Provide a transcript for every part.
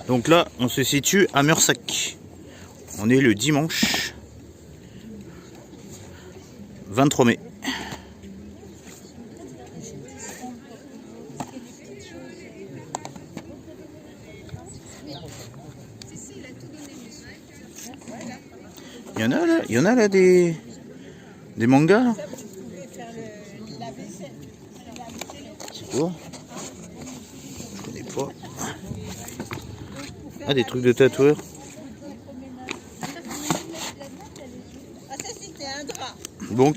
Donc là, on se situe à Meursac. On est le dimanche 23 mai. Il y en a là des mangas là. C'est quoi? Je connais pas. Ah, des trucs de tatoueurs. Donc,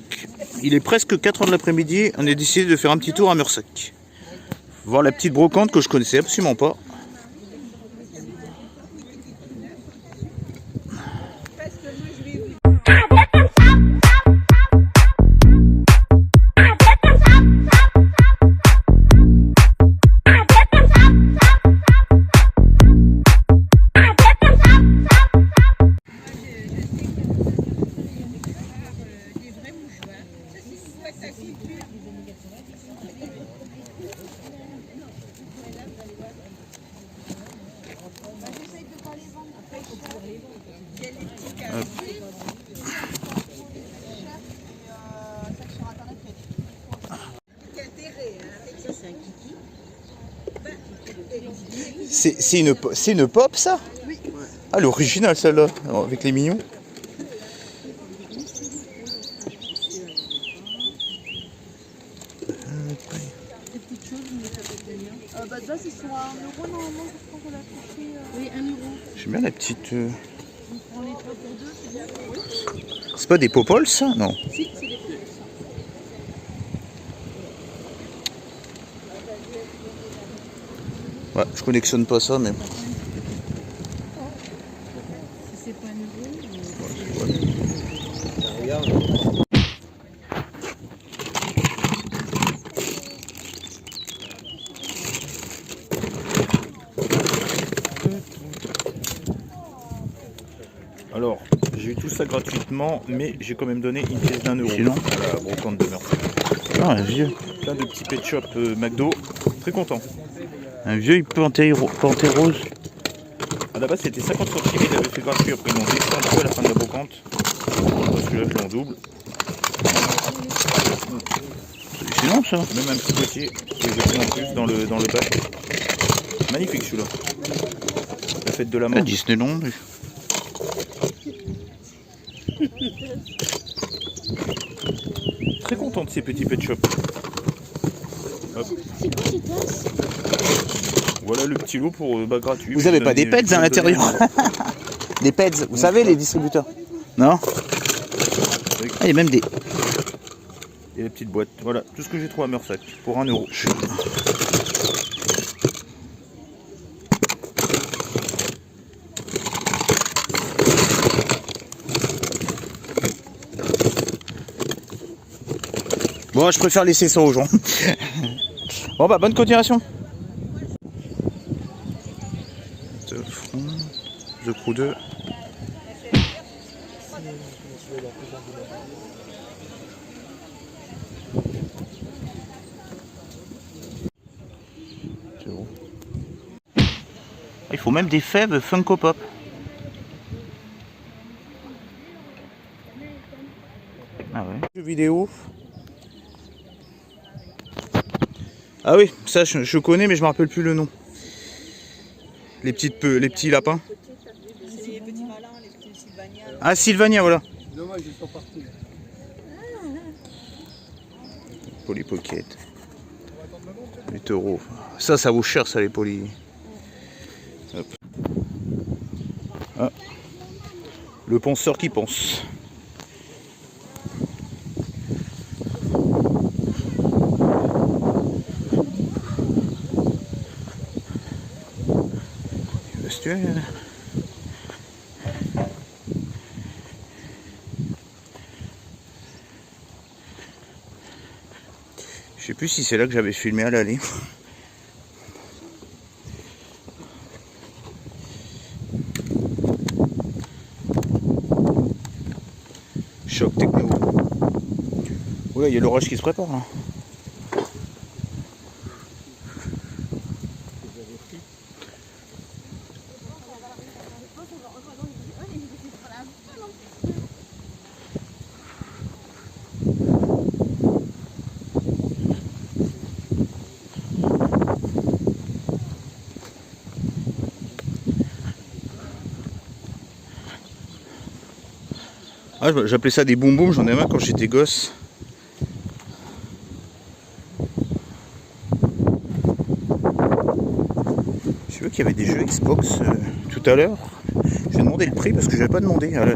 il est presque 4 h de l'après-midi. On a décidé de faire un petit tour à Meursac. Voir la petite brocante que je connaissais absolument pas. C'est une pop ça? Oui. Ah, l'original celle-là, avec les mignons. Là, c'est sur 1 euro normalement, je crois qu'on l'a touché. Oui, 1 euro. J'aime bien la petite. On prend les 3 pour 2, c'est bien. Oui. C'est pas des popoles ça? Non. Si, c'est des popoles. Ouais, je collectionne pas ça, mais. Si c'est pas 1 euro. Alors, j'ai eu tout ça gratuitement, mais j'ai quand même donné une pièce d'1 euro à la brocante de Meursac. Ah, un vieux. Plein de petits pet shop McDo, très content. Un vieux Pantérose. À la base c'était 50 centimes, il avait fait gratuit, après ils m'ont descendu un peu à la fin de la brocante. Parce que là je l'ai en double. C'est excellent ça. Même un petit boîtier que j'ai pris en plus dans le bac. Magnifique celui-là. La fête de la mort. Disneyland. Très content de ces petits pet shops. C'est quoi cette tasse? Voilà le petit lot pour gratuit. Vous avez pas des pets à l'intérieur? Des pets, vous savez les distributeurs? Non? Ah, il y a même des... Et les petites boîtes. Voilà, tout ce que j'ai trouvé à Meursac pour 1 euro. Bon, je préfère laisser ça aux gens. Bon bah, bonne continuation. The Front, The Crew 2. Il faut même des fèves Funko Pop. Ah ouais. Jeux vidéo. Ah oui, ça je connais mais je me rappelle plus le nom. Les petits lapins. C'est les petits malins, les petits Sylvania. Ah, Sylvania, voilà. Dommage, ils sont partis. Polly Pocket. 8 euros. Ça vaut cher ça les Polly. Hop. Ah. Le penseur qui pense. Vestiaire. Je sais plus si c'est là que j'avais filmé à l'aller. Choc techno. Ouais, il y a l'orage qui se prépare là. Ah, j'appelais ça des boum boum, j'en ai marre quand j'étais gosse. Je veux qu'il y avait des jeux Xbox tout à l'heure. J'ai demandé le prix parce que je n'avais pas demandé. Ah là,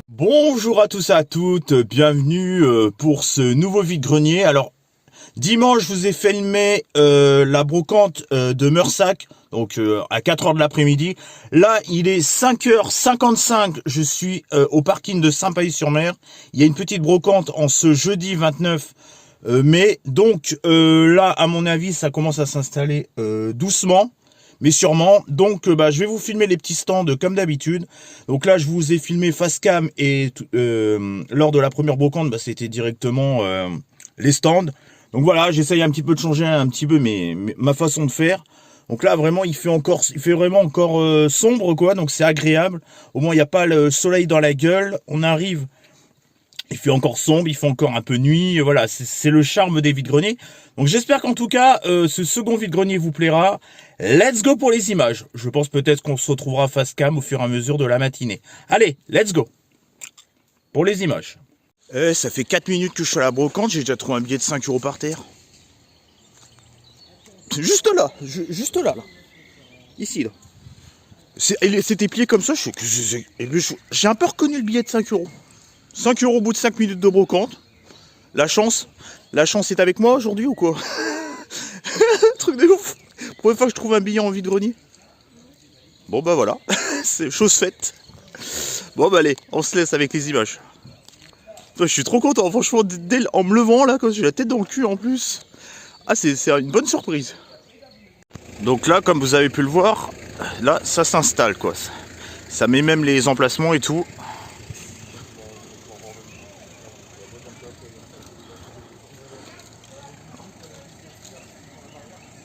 bonjour à tous et à toutes, bienvenue pour ce nouveau vide-grenier. Alors, dimanche, je vous ai filmé la brocante de Meursac, donc à 4h de l'après-midi. Là, il est 5h55, je suis au parking de Saint-Païs-sur-Mer. Il y a une petite brocante en ce jeudi 29 mai. Donc là, à mon avis, ça commence à s'installer doucement. Mais sûrement, donc je vais vous filmer les petits stands comme d'habitude. Donc là je vous ai filmé face cam et lors de la première brocante c'était directement les stands. Donc voilà, j'essaye un petit peu de changer un petit peu ma façon de faire. Donc là vraiment il fait vraiment encore sombre quoi, donc c'est agréable. Au moins il n'y a pas le soleil dans la gueule, on arrive. Il fait encore sombre, il fait encore un peu nuit, voilà, c'est le charme des vide-greniers. Donc j'espère qu'en tout cas, ce second vide-grenier vous plaira. Let's go pour les images. Je pense peut-être qu'on se retrouvera face cam au fur et à mesure de la matinée. Allez, let's go pour les images. Ça fait 4 minutes que je suis à la brocante, j'ai déjà trouvé un billet de 5 € par terre. Juste là, juste là. Ici, là. C'était plié comme ça, j'ai un peu reconnu le billet de 5 €. 5 € au bout de 5 minutes de brocante. La chance est avec moi aujourd'hui ou quoi? Truc de ouf. Première fois que je trouve un billet en vide-grenier. Bon bah voilà, c'est chose faite. Bon bah allez, on se laisse avec les images. Je suis trop content, franchement, en me levant là, quand j'ai la tête dans le cul en plus. Ah c'est une bonne surprise. Donc là, comme vous avez pu le voir, là ça s'installe quoi. Ça met même les emplacements et tout.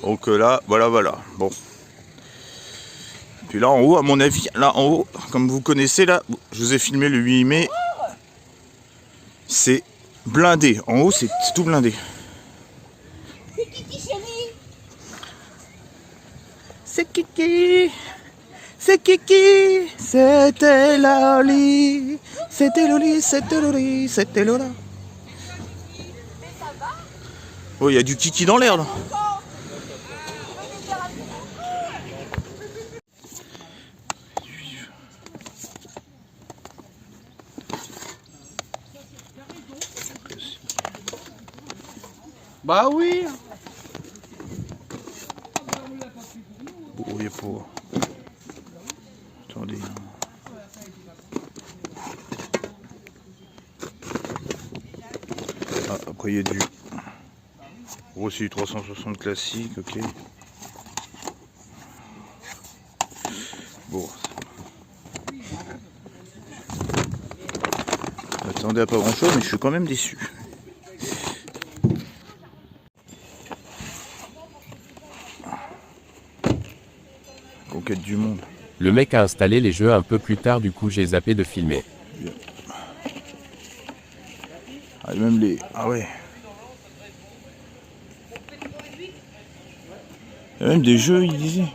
Donc là, voilà, bon. Puis là en haut, à mon avis, là en haut, comme vous connaissez là, je vous ai filmé le 8 mai. C'est blindé, en haut c'est tout blindé. C'est Kiki chérie. C'est Kiki. C'est Kiki. C'était Loli. C'était Loli, c'était Loli, c'était Lola. Oh, il y a du Kiki dans l'air là. Bah oui. Brouillé pour. Attendez. Ah, après il y a du. Oh, c'est du 360 classique, ok. Bon. J'attendais à pas grand chose, mais je suis quand même déçu. Conquête du monde. Le mec a installé les jeux un peu plus tard, du coup j'ai zappé de filmer. Ah, même les. Ah ouais. Il y a même des jeux, il disait.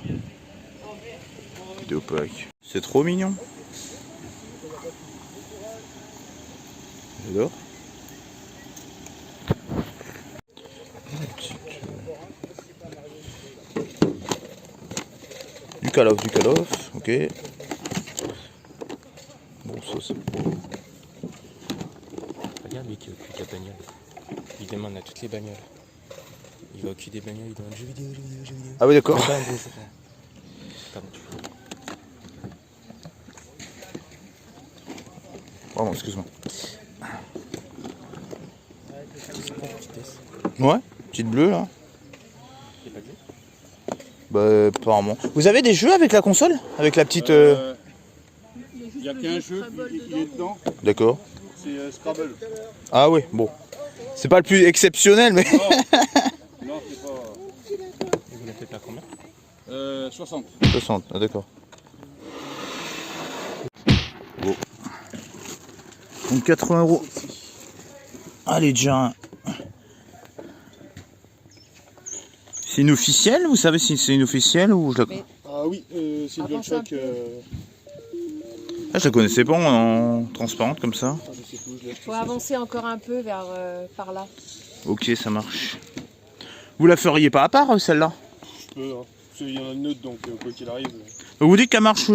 Vidéopack. C'est trop mignon. J'adore. Du Call of, ok. Bon, ça c'est beau. Regarde lui qui occupe la bagnole. Il demande à toutes les bagnoles. Il va occuper des bagnoles, il demande jeux vidéo. Ah oui, d'accord. Pardon. Pardon, excuse-moi. Ouais, petite bleue là. Bah, apparemment. Vous avez des jeux avec la console? Avec la petite. Il n'y a qu'un jeu qui est dedans. D'accord. C'est Scrabble. Ah oui, bon. C'est pas le plus exceptionnel, mais. Non, c'est pas. Et vous l'avez fait à combien? 60. 60, ah, d'accord. Bon. Donc 80 €. Allez, déjà. C'est une officielle? Vous savez si c'est une officielle ou je la... Ah oui, c'est une DualShock. Ah, je la connaissais pas en transparente comme ça. Je sais plus, je l'ai acheté. Faut avancer encore un peu vers par là. Ok, ça marche. Vous la feriez pas à part celle-là? Je peux, hein. Il y en a une autre, donc quoi qu'il arrive. Vous dites qu'elle marche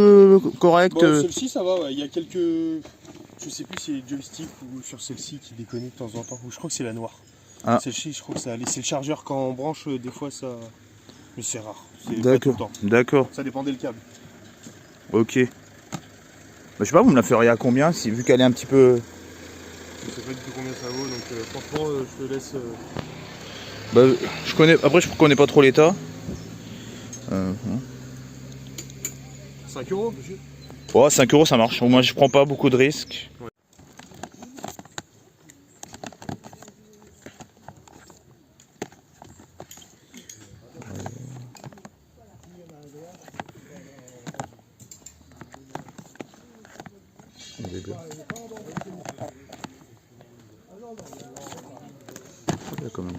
correct? Bon, celle-ci, ça va, ouais. Il y a quelques. Je sais plus si c'est joystick ou sur celle-ci qui déconne de temps en temps. Je crois que c'est la noire. Ah. Celle-ci, je crois que ça allait. C'est le chargeur quand on branche, des fois ça. Mais c'est rare. C'est pas tout le D'accord, temps. d'accord, Ça dépendait le câble. ok. Bah, je sais pas, vous me la feriez à combien, si, vu qu'elle est un petit peu... Je sais pas du tout combien ça vaut, donc franchement, je te laisse. Bah, je connais... Après, je connais pas trop l'état. 5 €, monsieur. Ouais, 5 € ça marche, au moins je prends pas beaucoup de risques. Quand même.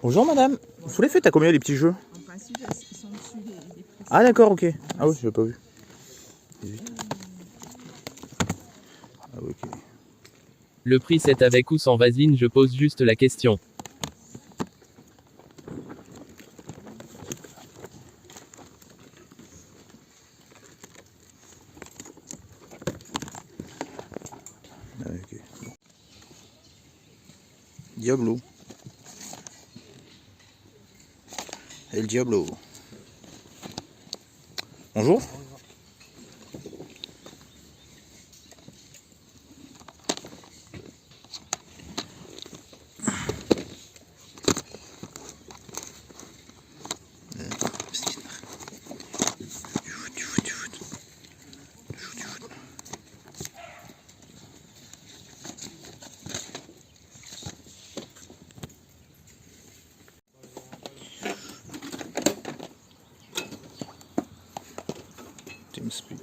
Bonjour madame, vous les faites à combien les petits jeux? En principe, ils sont dessus des prix. Ah d'accord, ok. Ah oui, j'avais pas vu. 18. Ah oui, ok. Le prix c'est avec ou sans vasine, je pose juste la question. Ah, ok. Bon. Diablo. El Diablo. Bonjour. TeamSpeak.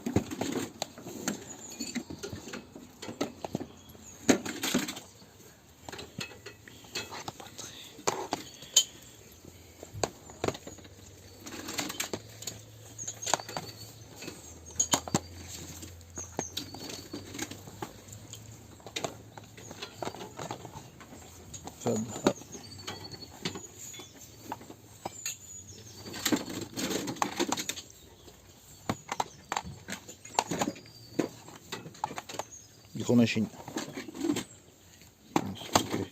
Fab. Ah. Micro-machine. Okay.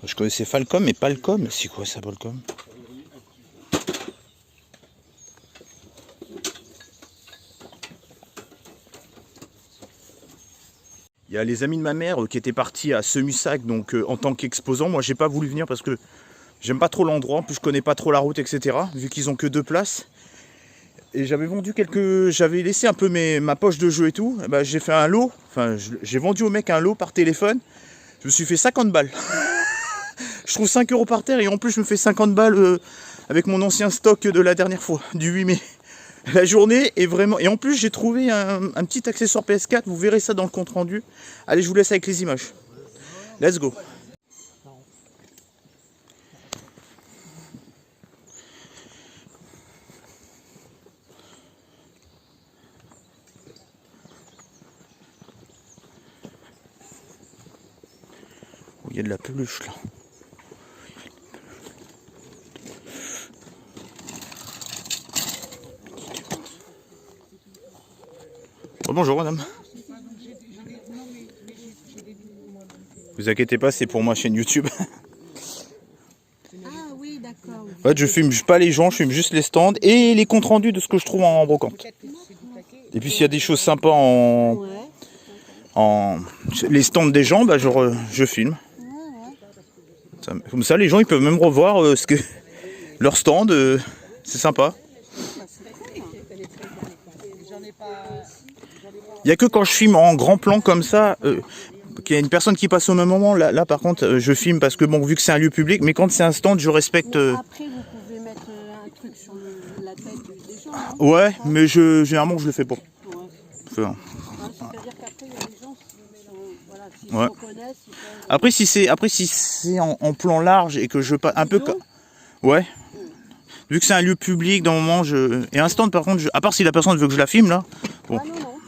Je connaissais Falcom, mais Palcom, c'est quoi ça, Palcom? Il y a les amis de ma mère qui étaient partis à Semussac, donc en tant qu'exposant. Moi, j'ai pas voulu venir parce que j'aime pas trop l'endroit. En plus, je connais pas trop la route, etc. Vu qu'ils ont que 2 places. Et j'avais vendu j'avais laissé un peu ma poche de jeu et tout. Et ben, j'ai fait un lot. Enfin, j'ai vendu au mec un lot par téléphone. Je me suis fait 50 balles. Je trouve 5 € par terre et en plus, je me fais 50 balles avec mon ancien stock de la dernière fois, du 8 mai. La journée est vraiment... Et en plus, j'ai trouvé un petit accessoire PS4. Vous verrez ça dans le compte rendu. Allez, je vous laisse avec les images. Let's go. Oh, il y a de la peluche là. Oh, bonjour madame. Vous inquiétez pas, c'est pour ma chaîne YouTube. Ah oui, d'accord. En fait, je filme pas les gens, je filme juste les stands et les comptes rendus de ce que je trouve en brocante. Et puis s'il y a des choses sympas les stands des gens, bah, je filme. Comme ça, les gens ils peuvent même revoir leur stand. C'est sympa. Il n'y a que quand je filme en grand plan comme ça, qu'il y a une personne qui passe au même moment. Là par contre, je filme parce que bon, vu que c'est un lieu public, mais quand c'est un stand, je respecte. Après, vous pouvez mettre un truc sur la tête des gens. Hein, ouais, mais généralement je le fais pas. ouais. Enfin, C'est-à-dire qu'après, il y a des gens voilà, s'ils ouais. se reconnaissent. Ils peuvent... Après si c'est en plan large et que je passe un peu. Ouais. Vu que c'est un lieu public, dans le moment, et un stand par contre, à part si la personne veut que je la filme là. Bon. Ah non, non.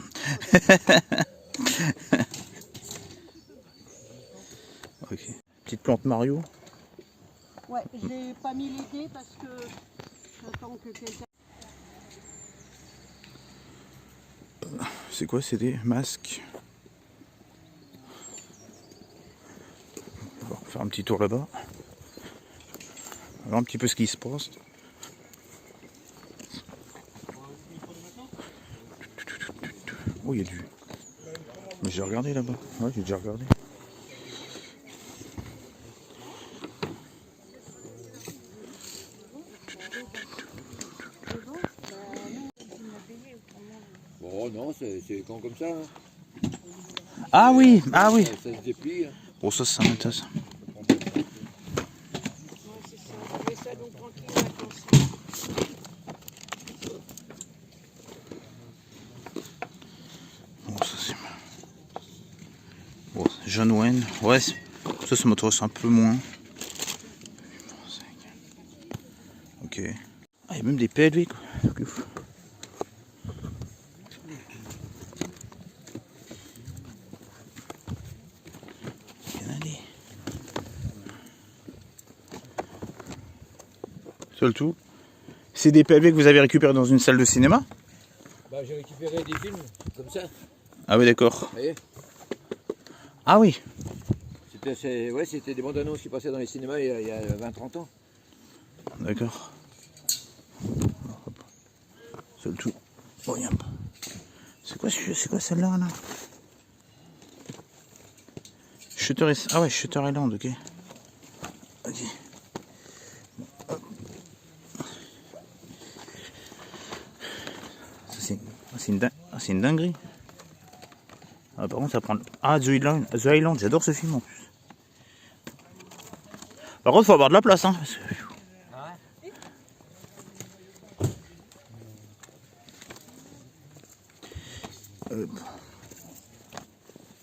Ok. Petite plante Mario. Ouais, j'ai pas mis les dés parce que j'attends que quelqu'un... C'est quoi, c'est des masques? On va faire un petit tour là-bas. Alors un petit peu ce qui se passe. Oh, il y a du... Mais j'ai regardé là-bas. Ouais, j'ai déjà regardé. Bon, non, c'est quand comme ça. Hein. Ah oui, ah oui. Ça se déplie. Hein. Bon, ça m'intéresse. Bon, ça c'est... Bon, John Wayne. Ouais, ça m'intéresse un peu moins. Ok. Ah, il y a même des PLV quoi. Seul tout. C'est des PLV que vous avez récupérés dans une salle de cinéma? Bah, j'ai récupéré des films comme ça. Ah oui, d'accord. Vous voyez, Ah oui. c'était des bandes annonces qui passaient dans les cinémas il y a 20-30 ans. D'accord. Seul tout. Oh, y a pas. C'est quoi celle-là là? Shutter Island. Ah ouais, Shutter Island, ok. Ok. C'est une dinguerie. Ah, par contre, ça prend. Ah, The Island, j'adore ce film en plus. Par contre, faut avoir de la place, hein. Parce que...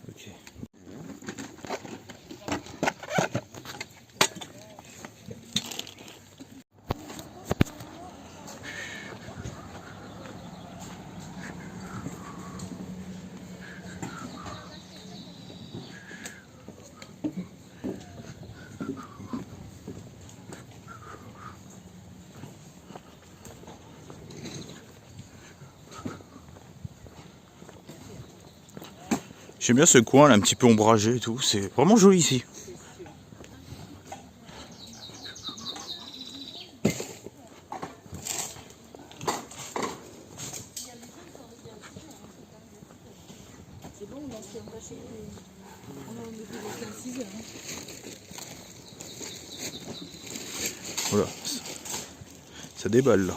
Ok. J'aime bien ce coin là, un petit peu ombragé et tout, c'est vraiment joli ici. C'est bon, là, c'est entaché. On a enlevé les 15 heures. Voilà, ça déballe là.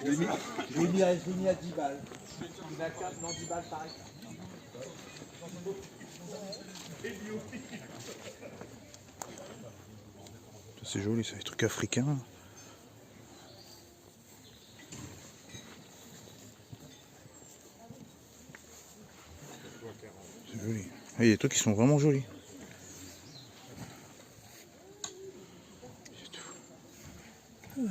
Je l'ai mis à 10 balles. Je l'ai mis à 4, non 10 balles pareil. C'est joli, ça, les trucs africains. C'est joli. Ah, il y a des trucs qui sont vraiment jolis. C'est tout.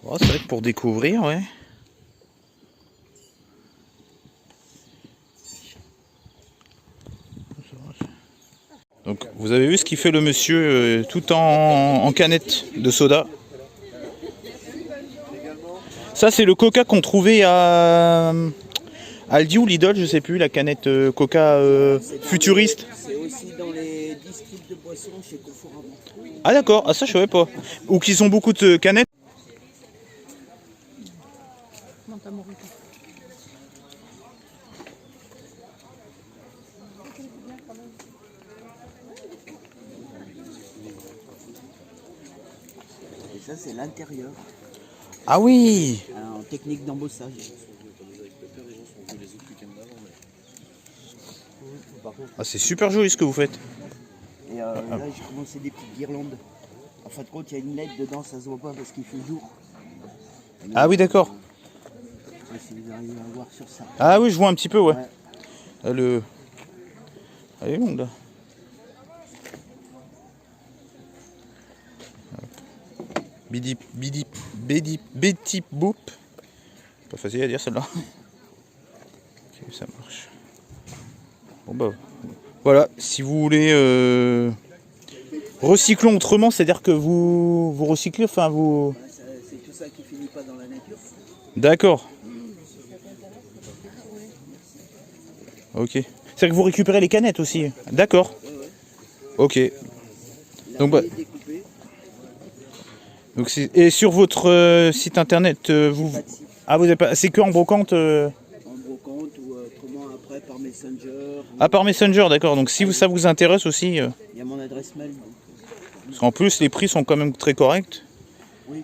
Oh, c'est vrai que pour découvrir, ouais. Donc vous avez vu ce qu'il fait le monsieur tout en canette de soda. Ça c'est le Coca qu'on trouvait à Aldi ou Lidl, je sais plus, la canette Coca futuriste. C'est aussi dans les districts de boissons chez Conforama. Ah d'accord, ah ça je savais pas. Ou qu'ils ont beaucoup de canettes. Et ça, c'est l'intérieur, Ah oui. en technique d'embossage. Ah, c'est super joli ce que vous faites. Et là, j'ai commencé des petites guirlandes. En fin de compte, il y a une LED dedans, ça se voit pas parce qu'il fait jour. Mais Ah oui d'accord. si vous arrivez à voir sur ça. Ah oui je vois un petit peu ouais. Ouais. Elle est longue là. Betty Boop. Pas facile à dire celle-là. Ok, ça marche. Bon bah voilà, si vous voulez recyclons autrement, c'est-à-dire que vous recyclez, enfin vous. C'est tout ça qui finit pas dans la nature. D'accord. Ok. C'est-à-dire que vous récupérez les canettes aussi. D'accord. Ok. Donc bah. Donc et sur votre site internet, vous. Ah vous avez pas. C'est que en brocante. En brocante ou autrement après par Messenger. Ah par Messenger, d'accord. Donc si ça vous intéresse aussi. Il y a mon adresse mail. Donc, parce qu'en plus les prix sont quand même très corrects. oui,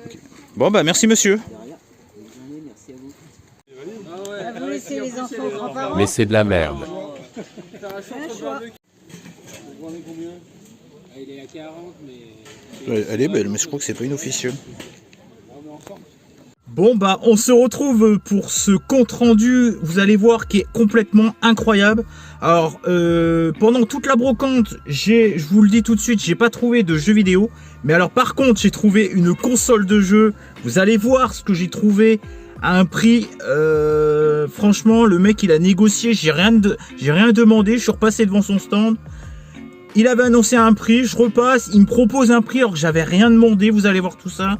Okay. Bon bah merci monsieur. merci à vous. Vous laissez les enfants aux grands-parents. Mais c'est de la merde. Elle est belle, mais je crois que c'est pas une officielle. Bon bah on se retrouve pour ce compte rendu, vous allez voir, qui est complètement incroyable. Alors pendant toute la brocante, je vous le dis tout de suite, j'ai pas trouvé de jeux vidéo. Mais alors par contre j'ai trouvé une console de jeu. Vous allez voir ce que j'ai trouvé à un prix, franchement le mec il a négocié, j'ai rien demandé, je suis repassé devant son stand. Il avait annoncé un prix, je repasse, il me propose un prix alors que j'avais rien demandé, vous allez voir tout ça.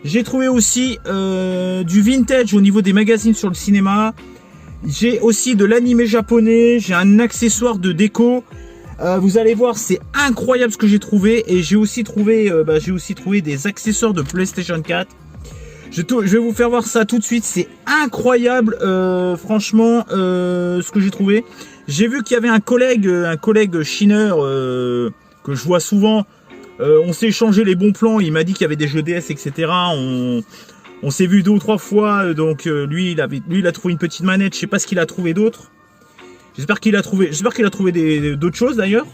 J'ai trouvé aussi du vintage au niveau des magazines sur le cinéma. J'ai aussi de l'animé japonais, j'ai un accessoire de déco. Vous allez voir, c'est incroyable ce que j'ai trouvé. Et j'ai aussi trouvé des accessoires de PlayStation 4. Je vais vous faire voir ça tout de suite, c'est incroyable franchement ce que j'ai trouvé. J'ai vu qu'il y avait un collègue chineur que je vois souvent. On s'est échangé les bons plans, il m'a dit qu'il y avait des jeux DS, etc. On s'est vu 2 ou 3 fois, donc lui il a trouvé une petite manette, je sais pas ce qu'il a trouvé d'autre. J'espère qu'il a trouvé d'autres choses d'ailleurs.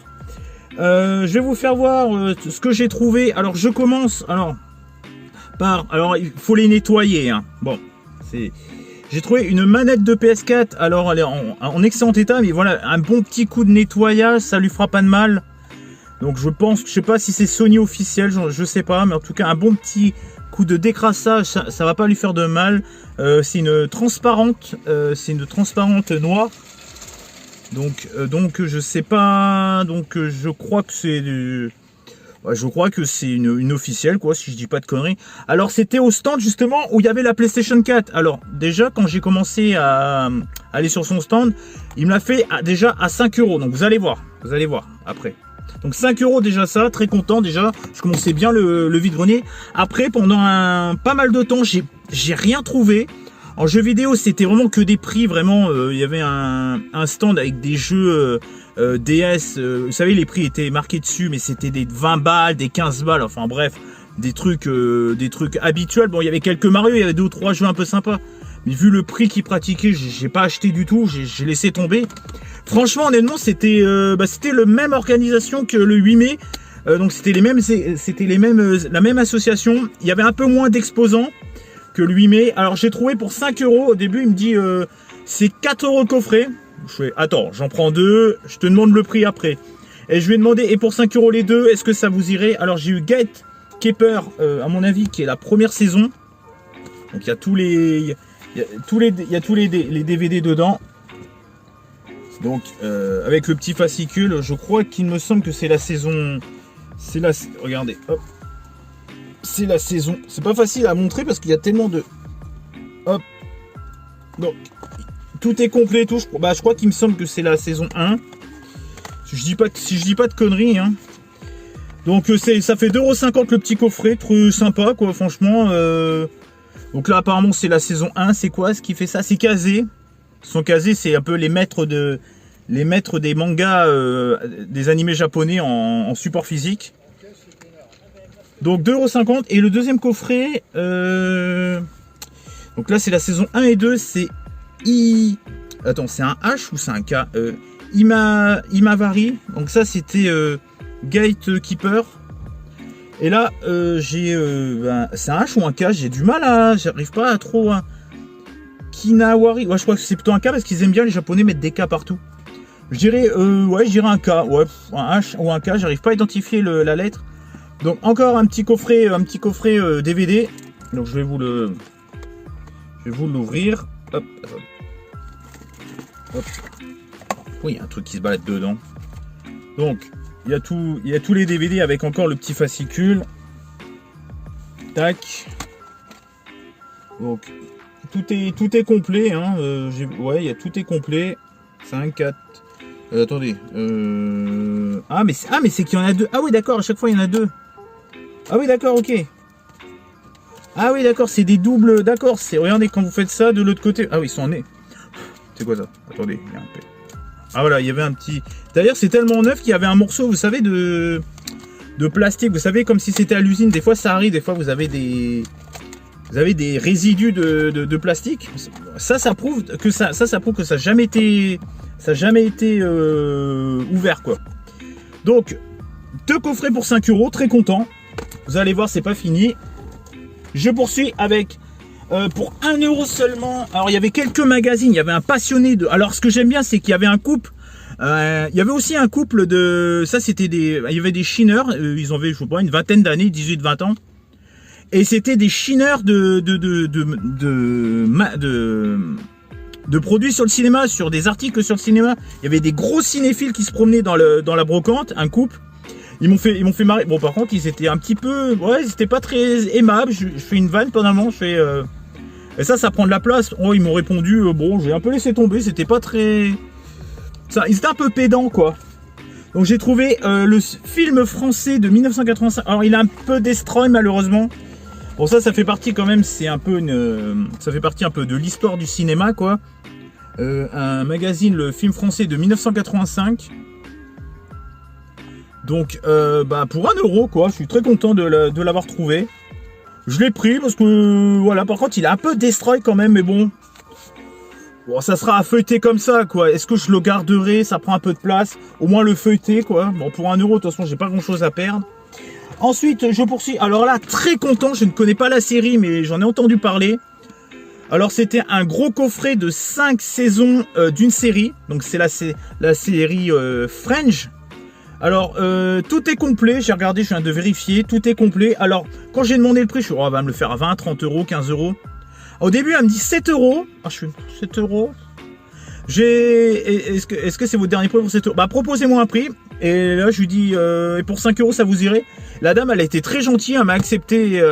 Je vais vous faire voir ce que j'ai trouvé. Alors je commence alors il faut les nettoyer hein. Bon, j'ai trouvé une manette de PS4. Alors elle est en excellent état, mais voilà, un bon petit coup de nettoyage, ça lui fera pas de mal. Donc je sais pas si c'est Sony officiel, je sais pas, mais en tout cas un bon petit coup de décrassage, ça va pas lui faire de mal. C'est une transparente noire. Donc je sais pas, donc je crois que c'est une officielle quoi, si je dis pas de conneries. Alors c'était au stand justement où il y avait la PlayStation 4. Alors déjà quand j'ai commencé à aller sur son stand, il me l'a fait déjà à 5 €. Donc vous allez voir après. Donc 5 € déjà, ça, très content déjà. Je commençais bien le vide-grenier. Après pendant pas mal de temps, j'ai rien trouvé. En jeux vidéo, c'était vraiment que des prix, vraiment. Il y avait un stand avec des jeux DS. Vous savez, les prix étaient marqués dessus, mais c'était des 20 balles, des 15 balles. Enfin bref, des trucs habituels. Bon, il y avait quelques Mario, il y avait 2 ou 3 jeux un peu sympas. Mais vu le prix qu'ils pratiquaient, j'ai pas acheté du tout. J'ai laissé tomber. Franchement, honnêtement, c'était la même organisation que le 8 mai. Donc c'était la même association. Il y avait un peu moins d'exposants que le 8 mai. Alors j'ai trouvé pour 5 €. Au début, il me dit c'est 4 € coffret. Je fais attends, j'en prends 2, je te demande le prix après. Et je lui ai demandé, et pour 5 € les deux, est-ce que ça vous irait? Alors j'ai eu Gatekeeper, à mon avis, qui est la première saison. Donc il y a tous les, les DVD dedans. Donc avec le petit fascicule, je crois qu'il me semble que c'est la saison. C'est la. Regardez, hop. C'est la saison. C'est pas facile à montrer parce qu'il y a tellement de. Hop. Donc tout est complet, tout. Je crois qu'il me semble que c'est la saison 1. Si je dis pas de conneries, hein. Donc ça fait 2,50 € le petit coffret, très sympa quoi, franchement. Donc là apparemment c'est la saison 1, c'est quoi ce qui fait ça? C'est Kazé. Son Kazé, c'est un peu les maîtres des mangas, des animés japonais en support physique. Donc 2,50 € et le deuxième coffret, donc là c'est la saison 1 et 2, c'est Attends, c'est un H ou c'est un K? Imavari. Donc ça c'était Gatekeeper. Et là j'ai c'est un H ou un K, j'ai du mal à, j'arrive pas à trop Kinawari. Ouais, je crois que c'est plutôt un K parce qu'ils aiment bien les japonais mettre des K partout. Je dirais ouais, je dirais un K, ouais, un H ou un K, j'arrive pas à identifier la lettre. Donc encore un petit coffret DVD. Donc je vais vous l'ouvrir. Hop, attendez. Hop. Oui, il y a un truc qui se balade dedans. Donc, il y a tous les DVD avec encore le petit fascicule. Tac. Donc, tout est complet. Hein. Ouais, tout est complet. 5, 4. Attendez. Ah, mais c'est qu'il y en a deux. Ah oui, d'accord, à chaque fois, il y en a deux. Ah oui, d'accord, ok. Ah oui, d'accord, c'est des doubles. D'accord, regardez, quand vous faites ça, de l'autre côté. Ah oui, ils sont en nez. C'est quoi ça? Attendez, il y a un peu. Ah voilà, il y avait un petit... D'ailleurs, c'est tellement neuf qu'il y avait un morceau, vous savez, de plastique. Vous savez, comme si c'était à l'usine. Des fois, ça arrive. Des fois, vous avez des résidus de plastique. Ça prouve que ça n'a jamais été ouvert, quoi. Donc, 2 coffrets pour 5 €. Très content. Vous allez voir, c'est pas fini. Je poursuis avec... pour 1 € seulement. Alors il y avait quelques magazines, il y avait un passionné de... Alors ce que j'aime bien, c'est qu'il y avait un couple. Il y avait aussi un couple de... Ça c'était des... Il y avait des chineurs, ils avaient, je sais pas, une vingtaine d'années, 18-20 ans. Et c'était des chineurs de produits sur le cinéma, sur des articles sur le cinéma. Il y avait des gros cinéphiles qui se promenaient dans la brocante, un couple. Ils m'ont fait marrer. Bon, par contre, ils étaient un petit peu... Ouais, ils étaient pas très aimables. Je fais une vanne pendant un moment. Et ça prend de la place. Oh, ils m'ont répondu... bon, j'ai un peu laissé tomber. C'était pas très... Ils étaient un peu pédants, quoi. Donc, j'ai trouvé le film français de 1985. Alors, il a un peu destroy, malheureusement. Bon, ça fait partie quand même... C'est un peu ça fait partie un peu de l'histoire du cinéma, quoi. Un magazine, le film français de 1985... Donc, pour 1 €, quoi, je suis très content de l'avoir trouvé. Je l'ai pris parce que, voilà, par contre, il est un peu destroy quand même, mais bon. Bon, ça sera à feuilleter comme ça, quoi. Est-ce que je le garderai? Ça prend un peu de place. Au moins le feuilleter, quoi. Bon, pour 1 €, de toute façon, j'ai pas grand chose à perdre. Ensuite, je poursuis. Alors là, très content, je ne connais pas la série, mais j'en ai entendu parler. Alors, c'était un gros coffret de 5 saisons d'une série. Donc, c'est la série Fringe. Alors, tout est complet, j'ai regardé, je viens de vérifier, tout est complet. Alors, quand j'ai demandé le prix, je suis dit, oh, elle va me le faire à 20, 30 €, 15 €. Au début, elle me dit 7 €. Ah, je suis 7 €. Est-ce que c'est votre dernier prix pour 7 €? Bah, proposez-moi un prix. Et là, je lui dis, et pour 5 € ça vous irait? La dame, elle a été très gentille, elle a accepté,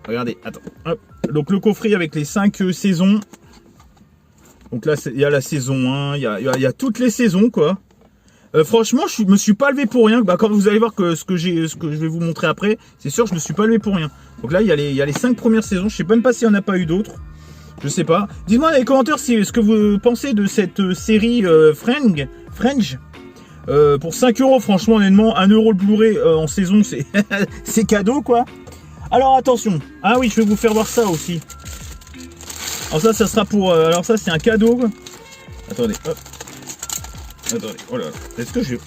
regardez, attends, hop. Donc, le coffret avec les 5 saisons. Donc là, il y a la saison 1, il y a toutes les saisons, quoi. Franchement, je me suis pas levé pour rien. Bah, quand vous allez voir que ce que je vais vous montrer après, c'est sûr, je me suis pas levé pour rien. Donc là, il y a les 5 premières saisons. Je sais même pas s'il n'y en a pas eu d'autres. Je sais pas. Dites-moi dans les commentaires ce que vous pensez de cette série Fringe. Pour 5 €, franchement, honnêtement, 1 € le Blu-ray en saison, c'est cadeau, quoi. Alors attention. Ah oui, je vais vous faire voir ça aussi. Alors ça sera pour... alors ça, c'est un cadeau, quoi. Attendez, hop. Attendez, oh là là. Est-ce que je vais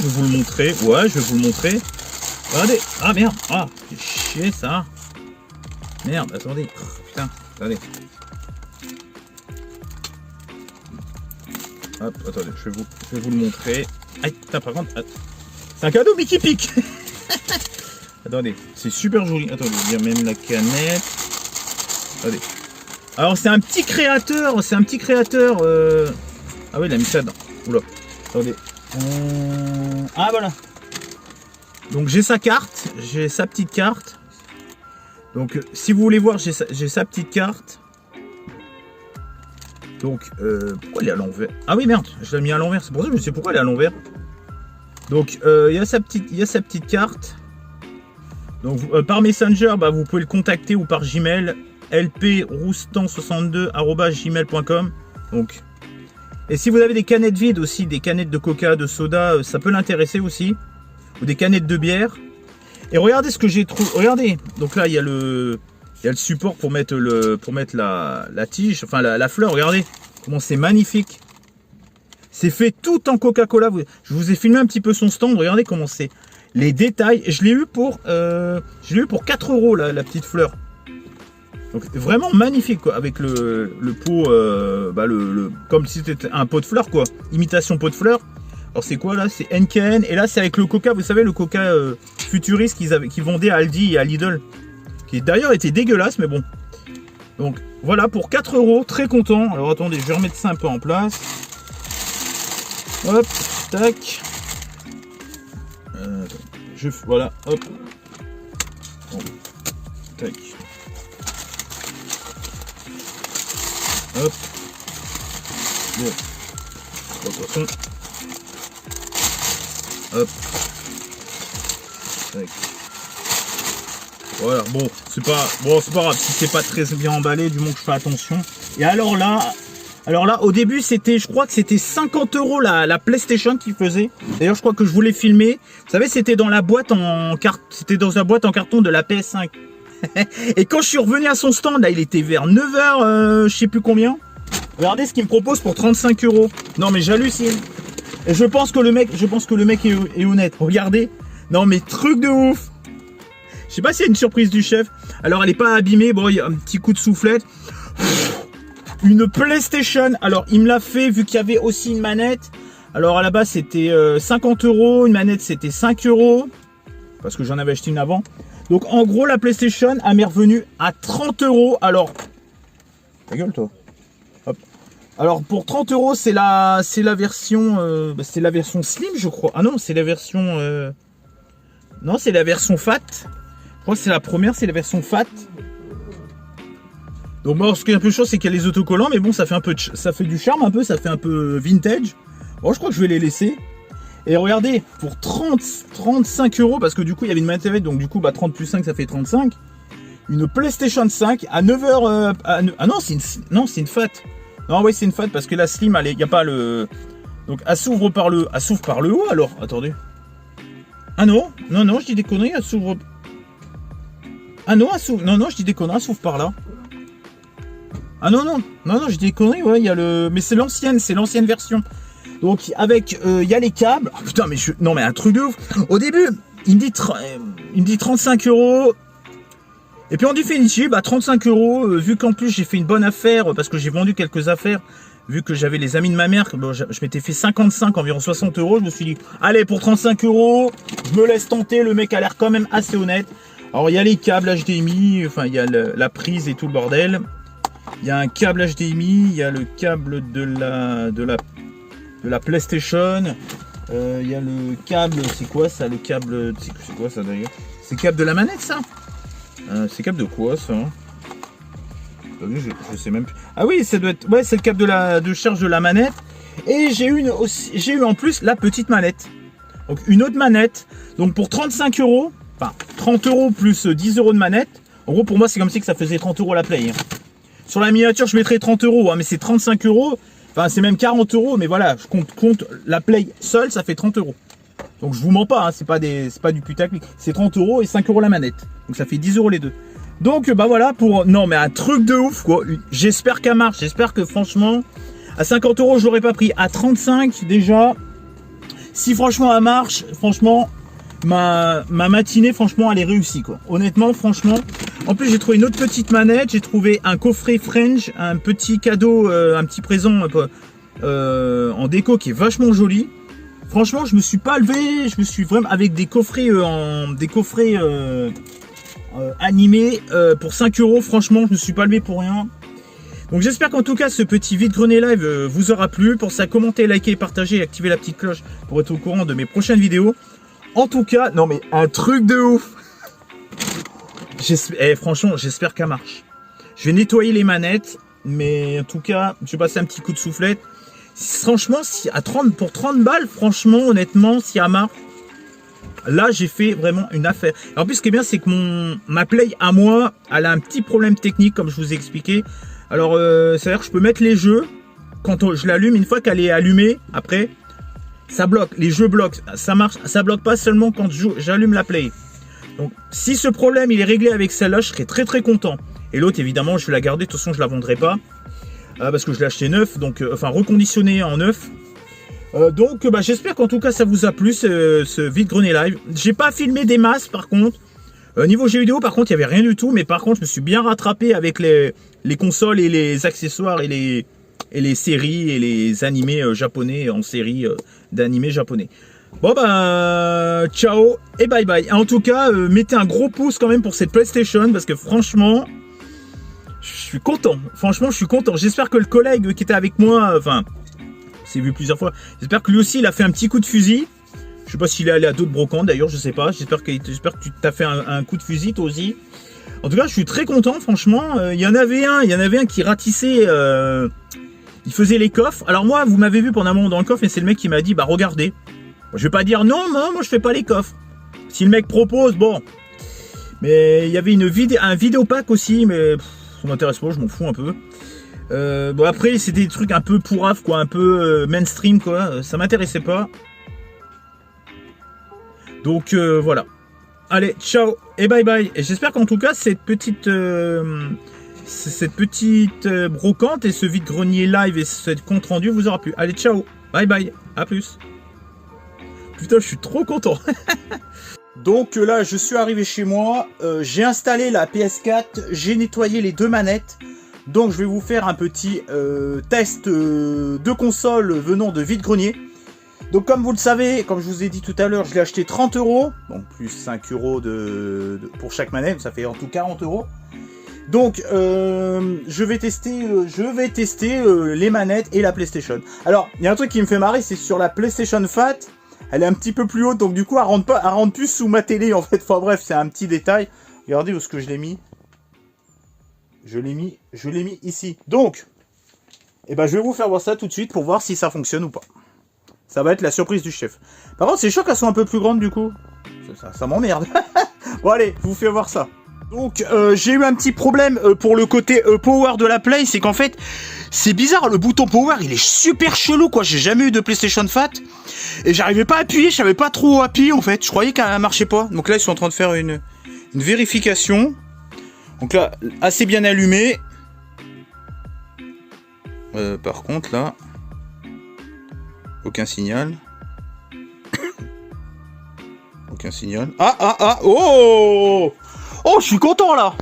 vous le montrer? Ouais, je vais vous le montrer. Regardez. Ah merde. Ah, c'est chier ça. Merde, attendez. Putain, attendez. Hop, attendez, je vais vous le montrer. Aïe, putain, par contre, c'est un cadeau Mickey Pick. Attendez, c'est super joli. Attendez, il y a même la canette. Attendez. Alors c'est un petit créateur, Ah oui, il a mis ça dedans. Oula, attendez. Ah voilà. Donc j'ai sa carte, j'ai sa petite carte. Donc si vous voulez voir, j'ai sa petite carte. Donc pourquoi elle est à l'envers? Ah oui merde, je l'ai mis à l'envers, c'est pour ça que je sais pourquoi elle est à l'envers. Donc il y a sa petite carte. Donc par Messenger, bah, vous pouvez le contacter ou par Gmail, lproustan62@gmail.com. Donc, et si vous avez des canettes vides aussi, des canettes de coca, de soda, ça peut l'intéresser aussi, ou des canettes de bière. Et regardez ce que j'ai trouvé. Regardez, donc là il y a le support pour mettre la tige, enfin la fleur. Regardez comment c'est magnifique. C'est fait tout en Coca-Cola. Je vous ai filmé un petit peu son stand. Regardez comment c'est. Les détails, je l'ai eu pour 4 € la petite fleur. Donc vraiment magnifique quoi, avec le pot, comme si c'était un pot de fleurs quoi, imitation pot de fleurs. Alors c'est quoi là? C'est NKN et là c'est avec le Coca, vous savez le Coca futuriste qu'ils vendaient à Aldi et à Lidl, qui d'ailleurs était dégueulasse mais bon. Donc voilà pour 4 €, très content. Alors attendez, je vais remettre ça un peu en place. Hop, tac. Voilà, hop. Bon, tac. Hop. Bon. Attention. Hop. Tac. Voilà, bon, c'est pas grave si c'est pas très bien emballé, du moment que je fais attention. Et alors là, au début, je crois que c'était 50 € la PlayStation qui faisait. D'ailleurs, je crois que je voulais filmer. Vous savez, c'était dans la boîte en carton de la PS5. Et quand je suis revenu à son stand, là, il était vers 9 h, je sais plus combien. Regardez ce qu'il me propose pour 35 €. Non, mais j'hallucine. Et je pense que le mec est honnête. Regardez. Non, mais truc de ouf. Je sais pas s'il y a une surprise du chef. Alors, elle est pas abîmée. Bon, il y a un petit coup de soufflette. Une PlayStation, alors il me l'a fait vu qu'il y avait aussi une manette. Alors à la base c'était 50 €, une manette c'était 5 €, parce que j'en avais acheté une avant. Donc en gros la PlayStation a m'est revenue à 30 €. Alors, ta gueule toi. Hop. Alors pour 30 € c'est la version slim je crois. Ah non c'est la version non c'est la version fat. Je crois que c'est la première, c'est la version fat. Donc bon, ce qui est un peu chaud, c'est qu'il y a les autocollants, mais bon, ça fait du charme un peu, ça fait un peu vintage. Bon, je crois que je vais les laisser. Et regardez, pour 35 €, parce que du coup, il y avait une manette, donc du coup, 30 plus 5, ça fait 35. Une PlayStation 5 à 9 h. Ah non, c'est une fat. Non, ouais, c'est une fat, parce que la slim, il n'y a pas le... Donc, elle s'ouvre par le haut, alors, attendez. Ah non, je dis des conneries, elle s'ouvre... Ah non, je dis des conneries, elle s'ouvre par là. Ah non, je dis des conneries, ouais, il y a le... Mais c'est l'ancienne version. Donc, avec, il y a les câbles. Oh, putain, mais non, mais un truc de ouf. Au début, il me dit 35 €. Et puis en définitive, 35 €, vu qu'en plus j'ai fait une bonne affaire, parce que j'ai vendu quelques affaires, vu que j'avais les amis de ma mère, bon, je m'étais fait 55, environ 60 €, je me suis dit, allez, pour 35 €, je me laisse tenter, le mec a l'air quand même assez honnête. Alors, il y a les câbles HDMI, enfin, il y a la prise et tout le bordel. Il y a un câble HDMI, il y a le câble de la PlayStation. Il y a le câble, c'est quoi ça? Le câble, c'est quoi ça d'ailleurs? C'est le câble de la manette ça? C'est le câble de quoi ça? Je sais même plus. Ah oui, ça doit être, ouais, c'est le câble de charge de la manette. Et j'ai eu en plus la petite manette. Donc une autre manette. Donc pour 35 €, enfin 30 € plus 10 € de manette. En gros pour moi c'est comme si que ça faisait 30 € la play. Hein. Sur la miniature je mettrais 30 €, hein, mais c'est 35 €. Enfin c'est même 40 €, mais voilà, je compte la play seule, ça fait 30 €. Donc je vous mens pas, hein, c'est pas du putaclic. C'est 30 € et 5 € la manette. Donc ça fait 10 € les deux. Donc voilà pour... Non mais un truc de ouf quoi. J'espère qu'elle marche. J'espère que franchement, à 50 € je l'aurais pas pris. À 35 déjà, si franchement elle marche, franchement, ma matinée franchement elle est réussie quoi. Honnêtement franchement. En plus j'ai trouvé une autre petite manette. J'ai trouvé un coffret French, un petit cadeau, un petit présent en déco qui est vachement joli. Franchement, je me suis pas levé, je me suis vraiment avec des coffrets animés pour 5 €. Franchement, je me suis pas levé pour rien. Donc j'espère qu'en tout cas ce petit vide-grenier live vous aura plu. Pour ça, commentez, likez, partagez et activez la petite cloche pour être au courant de mes prochaines vidéos. En tout cas, non mais un truc de ouf. Franchement, j'espère qu'elle marche. Je vais nettoyer les manettes, mais en tout cas, je vais passer un petit coup de soufflette. Franchement, si pour 30 balles, franchement, honnêtement, si elle marche, là, j'ai fait vraiment une affaire. En plus, ce qui est bien, c'est que ma Play à moi, elle a un petit problème technique, comme je vous ai expliqué. Alors, c'est-à-dire que je peux mettre les jeux, quand je l'allume, une fois qu'elle est allumée, après, ça bloque, les jeux bloquent, ça marche, ça bloque pas seulement quand j'allume la Play. Donc, si ce problème, il est réglé avec celle-là, je serais très très content. Et l'autre, évidemment, je vais la garder, de toute façon, je la vendrai pas. Parce que je l'ai acheté neuf, donc enfin reconditionné en neuf. Donc j'espère qu'en tout cas ça vous a plu ce vide-grenier live. J'ai pas filmé des masses par contre. Niveau jeux vidéo par contre il n'y avait rien du tout, mais par contre je me suis bien rattrapé avec les consoles et les accessoires et les séries et les animés japonais en série d'animés japonais. Bon ciao et bye bye. En tout cas mettez un gros pouce quand même pour cette PlayStation parce que franchement je suis content, franchement je suis content. J'espère que le collègue qui était avec moi, enfin, s'est vu plusieurs fois, j'espère que lui aussi il a fait un petit coup de fusil. Je sais pas s'il est allé à d'autres brocantes d'ailleurs, je sais pas. J'espère que tu t'as fait un coup de fusil toi aussi. En tout cas je suis très content franchement. Il y en avait un qui ratissait, il faisait les coffres. Alors moi vous m'avez vu pendant un moment dans le coffre et c'est le mec qui m'a dit bah regardez. Je vais pas dire non, moi je fais pas les coffres. Si le mec propose, bon. Mais il y avait un vidéo pack aussi, mais... ça m'intéresse pas, je m'en fous un peu. Bon après c'était des trucs un peu pourrave quoi, un peu mainstream quoi, ça m'intéressait pas. Donc voilà. Allez, ciao et bye bye. Et j'espère qu'en tout cas cette petite brocante et ce vide-grenier live et ce compte rendu vous aura plu. Allez, ciao, bye bye, à plus. Putain, je suis trop content. Donc là, je suis arrivé chez moi, j'ai installé la PS4, j'ai nettoyé les deux manettes. Donc je vais vous faire un petit test de console venant de vide-grenier. Donc comme vous le savez, comme je vous ai dit tout à l'heure, je l'ai acheté 30 €, donc plus 5 € pour chaque manette, ça fait en tout 40 €. Donc je vais tester les manettes et la PlayStation. Alors, il y a un truc qui me fait marrer, c'est sur la PlayStation Fat. Elle est un petit peu plus haute, donc du coup, elle rentre plus sous ma télé, en fait. Enfin bref, c'est un petit détail. Regardez où est-ce que je l'ai mis. Je l'ai mis ici. Donc, je vais vous faire voir ça tout de suite pour voir si ça fonctionne ou pas. Ça va être la surprise du chef. Par contre, c'est chaud qu'elles soient un peu plus grandes, du coup. Ça m'emmerde. Bon, allez, je vous fais voir ça. Donc, j'ai eu un petit problème pour le côté power de la Play. C'est qu'en fait, c'est bizarre, le bouton power, il est super chelou, quoi. J'ai jamais eu de PlayStation Fat. Et j'arrivais pas à appuyer, je savais pas trop où appuyer en fait. Je croyais qu'elle marchait pas. Donc là, ils sont en train de faire une vérification. Donc là, assez bien allumé. Par contre, là, aucun signal. Aucun signal. Oh, je suis content là.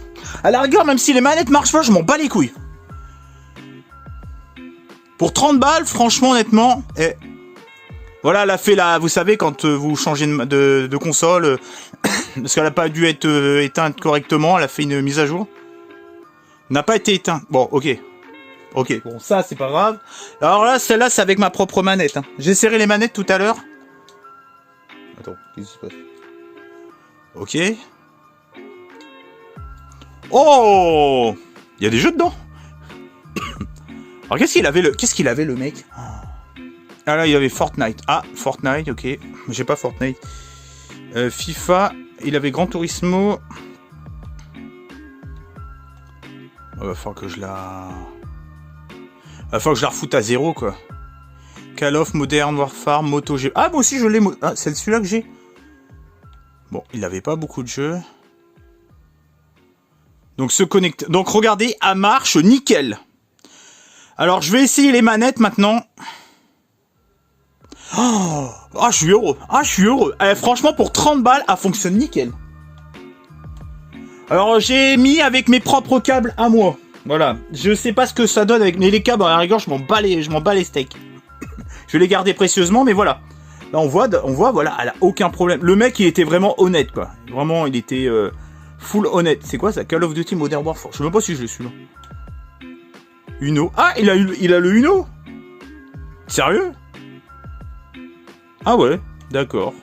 À la rigueur, même si les manettes marchent pas, je m'en bats les couilles. Pour 30 balles, franchement, honnêtement, voilà, elle a fait la... Vous savez, quand vous changez de console, parce qu'elle n'a pas dû être éteinte correctement, elle a fait une mise à jour. N'a pas été éteinte. Bon, ok. Ok, bon, ça, c'est pas grave. Alors là, celle-là, c'est avec ma propre manette. Hein. J'ai serré les manettes tout à l'heure. Attends, qu'est-ce qui se passe? Ok. Oh! Il y a des jeux dedans. Alors, qu'est-ce qu'il avait, le mec? Ah là, il avait Fortnite. Ah, Fortnite, ok. J'ai pas Fortnite. FIFA, il avait Gran Turismo. Il va falloir que je la... refoute à zéro, quoi. Call of, Modern Warfare, MotoGP. Ah, moi aussi, je l'ai... Ah, c'est celui-là que j'ai. Bon, il avait pas beaucoup de jeux. Donc, se connecter. Donc, regardez, à marche, nickel. Alors, je vais essayer les manettes, maintenant. Oh, je suis heureux. Ah, je suis heureux. Franchement, pour 30 balles, elle fonctionne nickel. Alors, j'ai mis avec mes propres câbles à moi. Voilà. Je sais pas ce que ça donne avec... Mais les câbles, à la rigueur, je m'en bats les steaks. Je vais les garder précieusement, mais voilà. Là, on voit, voilà, elle a aucun problème. Le mec, il était vraiment honnête, quoi. Vraiment, il était full honnête. C'est quoi ça? Call of Duty Modern Warfare. Je sais même pas si je l'ai su, là. Uno. Ah, il a le Uno? Sérieux? Ah ouais, d'accord.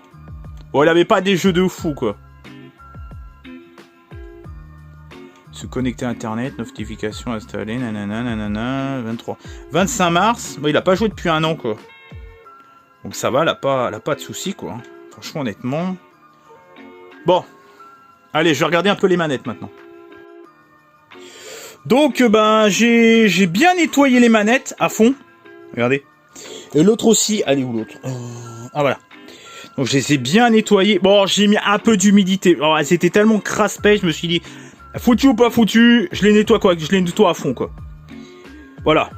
Bon, il avait pas des jeux de fou, quoi. Se connecter à Internet, notification installée, nanana, nanana, 23. 25 mars, bon, il a pas joué depuis un an, quoi. Donc ça va, elle a pas de soucis, quoi. Franchement, honnêtement. Bon. Allez, je vais regarder un peu les manettes, maintenant. Donc, ben, j'ai bien nettoyé les manettes, à fond. Regardez. Et l'autre aussi. Allez, où l'autre? Ah, voilà. Donc, je les ai bien nettoyées. Bon, j'ai mis un peu d'humidité. Alors, elles étaient tellement crasse-pêche, je me suis dit... Foutu ou pas foutu, je les nettoie quoi, je les nettoie à fond quoi. Voilà.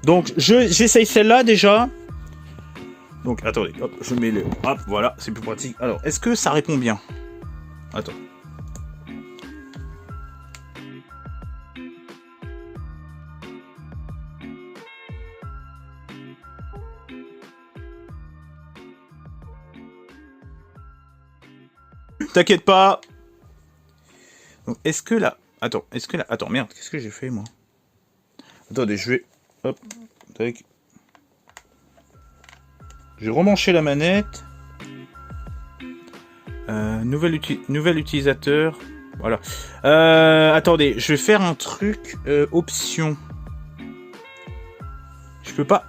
Donc j'essaye celle-là déjà. Donc attendez, hop, je mets le... Hop, voilà, c'est plus pratique. Alors, est-ce que ça répond bien? Attends. T'inquiète pas. Donc, est-ce que là... Attends, Attends, merde, qu'est-ce que j'ai fait, moi? Attendez, je vais... Hop, tac. Je vais remancher la manette. Nouvel utilisateur. Voilà. Attendez, je vais faire un truc... option. Je peux pas...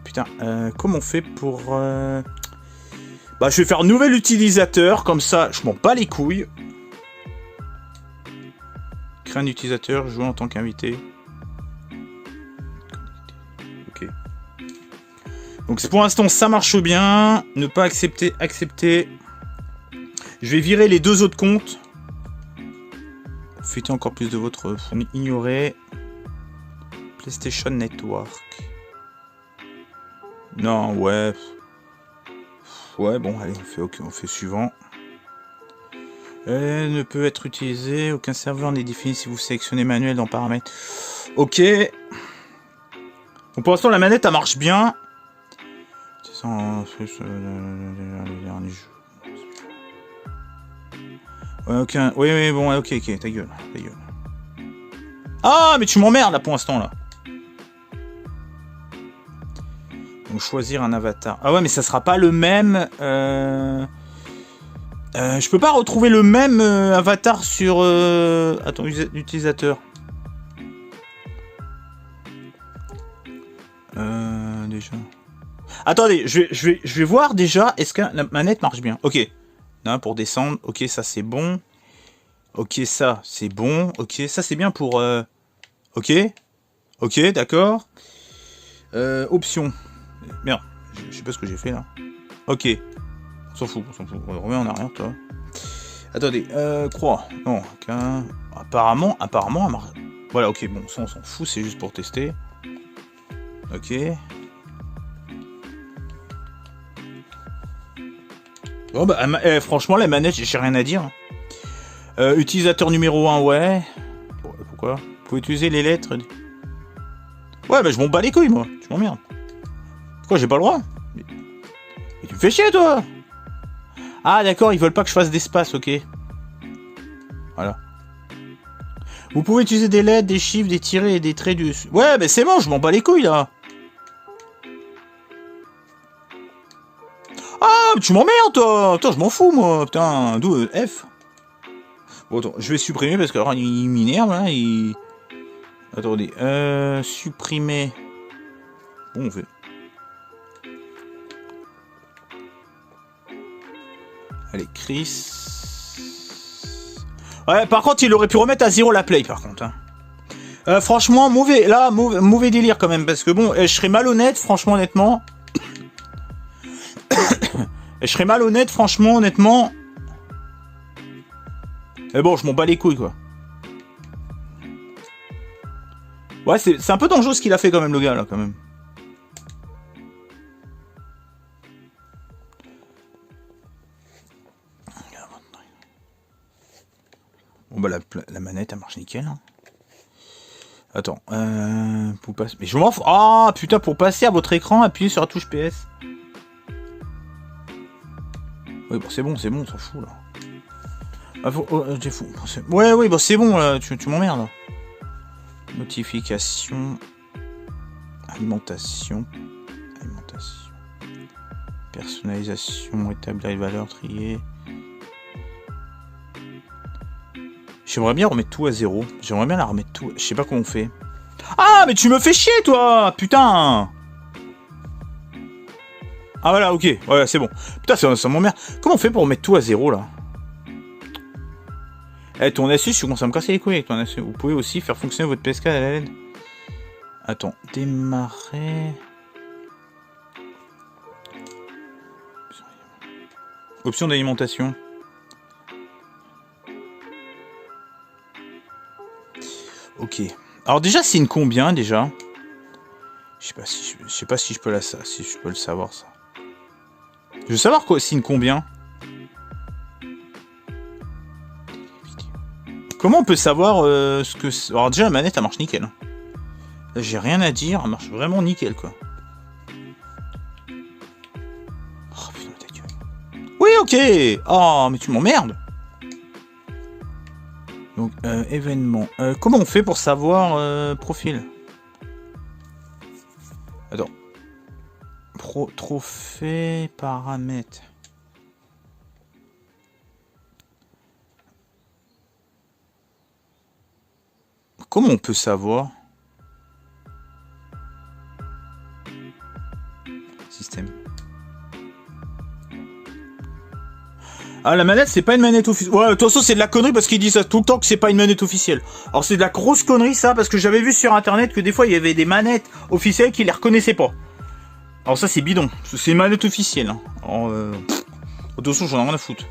Putain, comment on fait pour... Bah, je vais faire nouvel utilisateur, comme ça, je m'en bats les couilles. Créer un utilisateur, jouer en tant qu'invité. Ok. Donc pour l'instant ça marche bien. Ne pas accepter, accepter. Je vais virer les deux autres comptes. Profitez encore plus de votre fourni. Ignorer. PlayStation Network. Non, ouais. Ouais, bon, allez, on fait ok, on fait suivant. Ne peut être utilisé. Aucun serveur n'est défini si vous sélectionnez manuel dans paramètres. Ok. Donc pour l'instant la manette elle marche bien. Ouais, aucun. Oui, oui, bon, ok, ta gueule, ta gueule. Ah, mais tu m'emmerdes là pour l'instant là. Donc choisir un avatar. Ah ouais, mais ça sera pas le même. Je peux pas retrouver le même avatar sur... Attends, utilisateur. Déjà. Attendez, je vais voir déjà, est-ce que la manette marche bien? Ok. Non, pour descendre, ok, ça c'est bon. Ok, ça c'est bon. Ok, ça c'est bien pour... Ok. Ok, d'accord. Option. Merde, je sais pas ce que j'ai fait là. Ok. On s'en fout, on s'en fout. On revient en arrière, toi. Attendez, croix. Non, qu'un... Apparemment, elle marche. Voilà, ok, bon, ça on s'en fout, c'est juste pour tester. Ok. Bon, bah, franchement, la manette, j'ai rien à dire. Utilisateur numéro 1, ouais. Bon, pourquoi? Vous pouvez utiliser les lettres. Ouais, bah, je m'en bats les couilles, moi. Tu m'emmerdes. Pourquoi j'ai pas le droit? Mais tu me fais chier, toi! Ah d'accord, ils veulent pas que je fasse d'espace, ok. Voilà. Vous pouvez utiliser des lettres, des chiffres, des tirets et des traits du... Ouais, mais c'est bon, je m'en bats les couilles, là. Ah, mais tu m'emmerdes, toi. Putain, je m'en fous, moi. Putain, d'où F. Bon, attends, je vais supprimer parce que alors, il m'énerve, là. Attendez, supprimer. Bon, on fait... Allez, Chris. Ouais, par contre, il aurait pu remettre à 0 la play, par contre. Hein. Franchement, mauvais délire quand même, parce que bon, je serais malhonnête, franchement, honnêtement. Je serais malhonnête, franchement, honnêtement. Mais bon, je m'en bats les couilles, quoi. Ouais, c'est un peu dangereux ce qu'il a fait quand même, le gars, là, quand même. Bon bah la manette elle marche nickel. Hein. Attends, pour passer... Mais je m'en fous. Ah, putain, pour passer à votre écran, appuyez sur la touche PS. Oui, bon, c'est bon, on s'en fout, là. Ah, j'ai fou. Ouais, oui, bon, c'est bon, là, tu m'emmerdes. Notification. Alimentation. Personnalisation, établir les valeurs, trier. J'aimerais bien remettre tout à 0. J'aimerais bien la remettre tout. Je sais pas comment on fait. Ah, mais tu me fais chier, toi! Putain! Ah, voilà, ok. Ouais, c'est bon. Putain, ça m'emmerde. Comment on fait pour remettre tout à 0, là? Eh, ton Asus, je commence à me casser les couilles avec ton Asus. Vous pouvez aussi faire fonctionner votre PSK à la LED. Attends, démarrer. Option d'alimentation. Ok. Alors déjà, c'est une combien déjà? Je sais pas si je peux le savoir ça. Je veux savoir quoi, c'est une combien? Comment on peut savoir ce que... Alors déjà, la manette, elle marche nickel. Là, j'ai rien à dire, elle marche vraiment nickel, quoi. Oh, putain, ta gueule. Oui, ok. Oh, mais tu m'emmerdes. Donc, événement. Comment on fait pour savoir profil? Attends. Trophée, paramètres. Comment on peut savoir? Système. Ah, la manette, c'est pas une manette officielle. Ouais, de toute façon, c'est de la connerie parce qu'ils disent ça tout le temps que c'est pas une manette officielle. Alors, c'est de la grosse connerie, ça, parce que j'avais vu sur internet que des fois, il y avait des manettes officielles qui les reconnaissaient pas. Alors, ça, c'est bidon. C'est une manette officielle. Hein. Alors, de toute façon, j'en ai rien à foutre.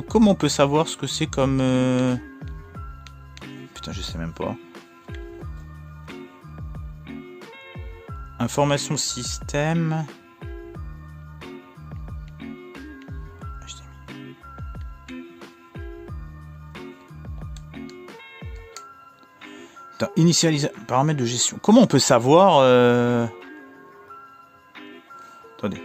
Comment on peut savoir ce que c'est comme... Putain, je sais même pas. Information système. Initialiser paramètres de gestion. Comment on peut savoir Attendez.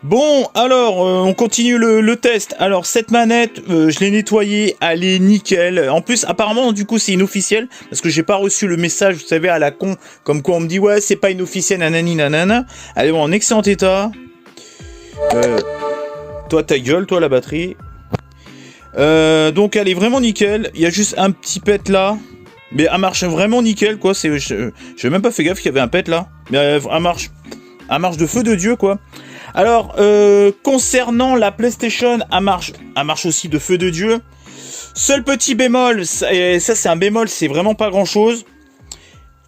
Bon, alors, on continue le test. Alors, cette manette, je l'ai nettoyée, elle est nickel. En plus, apparemment, du coup, c'est inofficiel, parce que j'ai pas reçu le message, vous savez, à la con, comme quoi on me dit, ouais, c'est pas inofficiel, nanani, nanana. Elle est en excellent état. Toi, ta gueule, toi, la batterie. Donc, elle est vraiment nickel. Il y a juste un petit pet là. Mais elle marche vraiment nickel, quoi. J'ai même pas fait gaffe qu'il y avait un pet là. Mais elle marche de feu de Dieu, quoi. Alors, concernant la PlayStation, elle marche aussi de feu de Dieu. Seul petit bémol, ça c'est un bémol, c'est vraiment pas grand chose.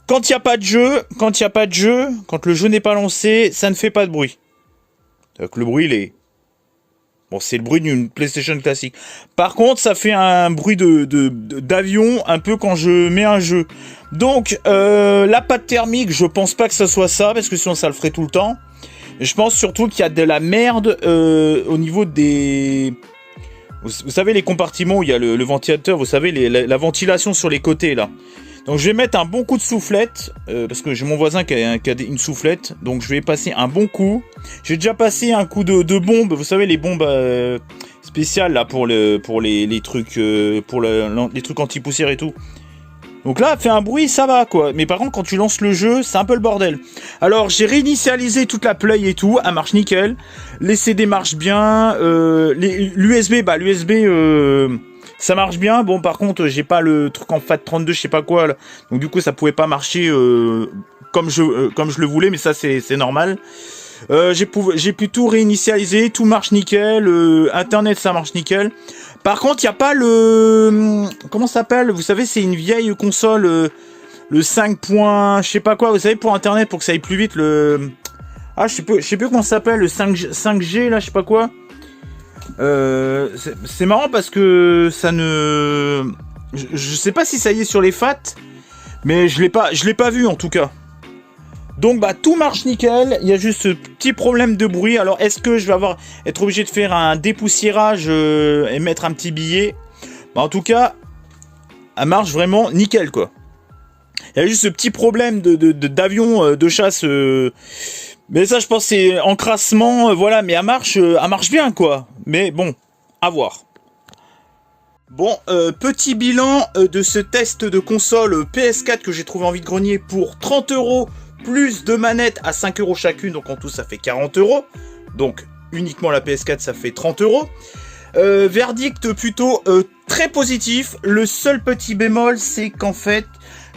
Quand il n'y a pas de jeu, quand le jeu n'est pas lancé, ça ne fait pas de bruit. Donc le bruit, il est... Bon, c'est le bruit d'une PlayStation classique. Par contre, ça fait un bruit d'avion un peu quand je mets un jeu. Donc, la pâte thermique, je pense pas que ça soit ça, parce que sinon ça le ferait tout le temps. Je pense surtout qu'il y a de la merde au niveau des... Vous savez, les compartiments où il y a le ventilateur, vous savez, la ventilation sur les côtés, là. Donc, je vais mettre un bon coup de soufflette, parce que j'ai mon voisin qui a une soufflette. Donc, je vais passer un bon coup. J'ai déjà passé un coup de bombe, vous savez, les bombes spéciales, là, pour les trucs, les trucs anti-poussière et tout. Donc là, fait un bruit, ça va, quoi. Mais par contre, quand tu lances le jeu, c'est un peu le bordel. Alors, j'ai réinitialisé toute la Play et tout. Elle marche nickel. Les CD marchent bien. L'USB, ça marche bien. Bon, par contre, j'ai pas le truc en FAT32, je sais pas quoi, là. Donc, du coup, ça pouvait pas marcher comme je le voulais, mais ça, c'est normal. J'ai pu tout réinitialiser. Tout marche nickel. Internet, ça marche nickel. Par contre, il n'y a pas le... Comment ça s'appelle? Vous savez, c'est une vieille console, le 5. Je sais pas quoi, vous savez, pour Internet, pour que ça aille plus vite, le... Ah, je sais plus comment ça s'appelle, le 5G, là, je sais pas quoi. C'est marrant parce que ça ne... Je sais pas si ça y est sur les FAT, mais je l'ai pas vu, en tout cas. Donc bah tout marche nickel, il y a juste ce petit problème de bruit. Alors est-ce que je vais être obligé de faire un dépoussiérage et mettre un petit billet? Bah en tout cas, elle marche vraiment nickel, quoi. Il y a juste ce petit problème d'avion de chasse. Mais ça, je pense, c'est encrassement, voilà. Mais elle marche bien, quoi. Mais bon, à voir. Bon, petit bilan de ce test de console PS4 que j'ai trouvé en vide-grenier pour 30 €, plus 2 manettes à 5 € chacune, donc en tout ça fait 40 €. Donc uniquement la PS4 ça fait 30 €. Verdict plutôt très positif. Le seul petit bémol, c'est qu'en fait,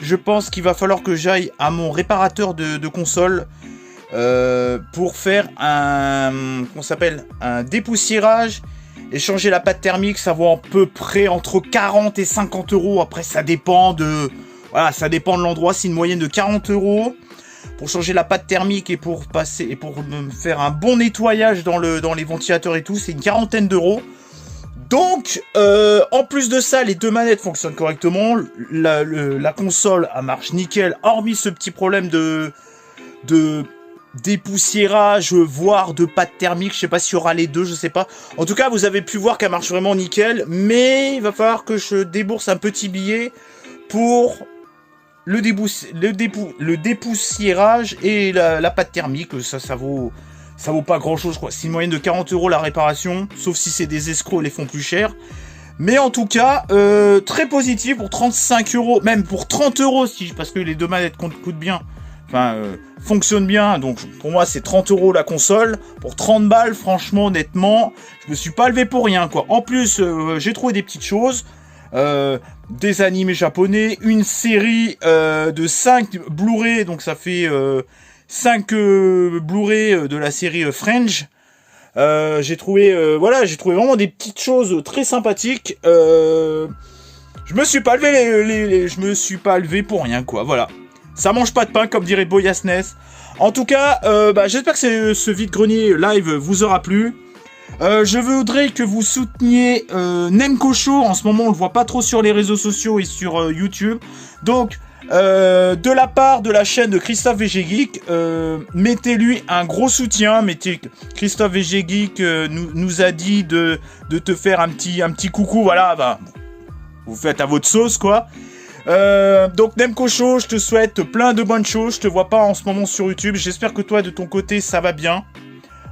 je pense qu'il va falloir que j'aille à mon réparateur de console pour faire un dépoussiérage et changer la pâte thermique. Ça vaut à peu près entre 40 et 50 €. Après, ça dépend de l'endroit. C'est une moyenne de 40 € pour changer la pâte thermique et pour me faire un bon nettoyage dans les ventilateurs et tout. C'est une quarantaine d'euros. Donc, en plus de ça, les 2 manettes fonctionnent correctement. La console, elle marche nickel, hormis ce petit problème de dépoussiérage, voire de pâte thermique. Je sais pas s'il y aura les deux, je sais pas. En tout cas, vous avez pu voir qu'elle marche vraiment nickel. Mais il va falloir que je débourse un petit billet pour le dépoussiérage et la pâte thermique. Ça vaut pas grand chose, quoi. C'est une moyenne de 40 € la réparation, sauf si c'est des escrocs, ils les font plus cher. Mais en tout cas, très positif pour 35 €, même pour 30 € parce que les 2 manettes coûtent bien. Enfin, fonctionnent bien. Donc pour moi, c'est 30 € la console. Pour 30 balles, franchement, honnêtement, je me suis pas levé pour rien, quoi. En plus, j'ai trouvé des petites choses. Des animés japonais, une série de 5 Blu-ray, donc ça fait 5 Blu-ray de la série Fringe. J'ai trouvé vraiment des petites choses très sympathiques. Je me suis pas levé pour rien, quoi. Voilà, ça mange pas de pain, comme dirait Boyasnes. En tout cas, j'espère que ce vide-grenier live vous aura plu. Je voudrais que vous souteniez Nemco Show. En ce moment, on le voit pas trop sur les réseaux sociaux et sur YouTube. Donc, de la part de la chaîne de Christophe VG Geek, mettez-lui un gros soutien. Christophe VG Geek nous a dit de te faire un petit coucou. Voilà, vous faites à votre sauce, quoi. Donc Nemco Show, je te souhaite plein de bonnes choses. Je te vois pas en ce moment sur YouTube. J'espère que toi, de ton côté, ça va bien.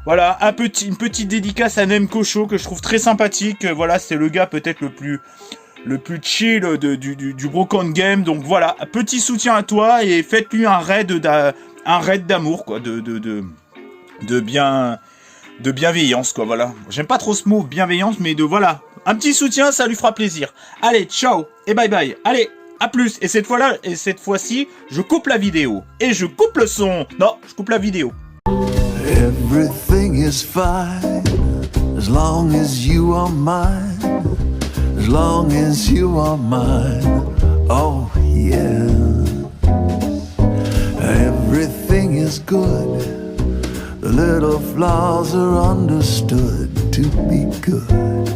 Voilà, une petite dédicace à Nemco Show que je trouve très sympathique. Voilà, c'est le gars peut-être le plus chill du Broken Game. Donc voilà, petit soutien à toi et faites-lui un raid d'amour, quoi, de bienveillance, quoi. Voilà, j'aime pas trop ce mot bienveillance, mais voilà, un petit soutien, ça lui fera plaisir. Allez, ciao et bye bye. Allez, à plus. Et cette fois-ci, je coupe la vidéo et je coupe le son. Non, je coupe la vidéo. Everything is fine as long as you are mine, as long as you are mine. Oh yeah. Everything is good. The little flaws are understood to be good.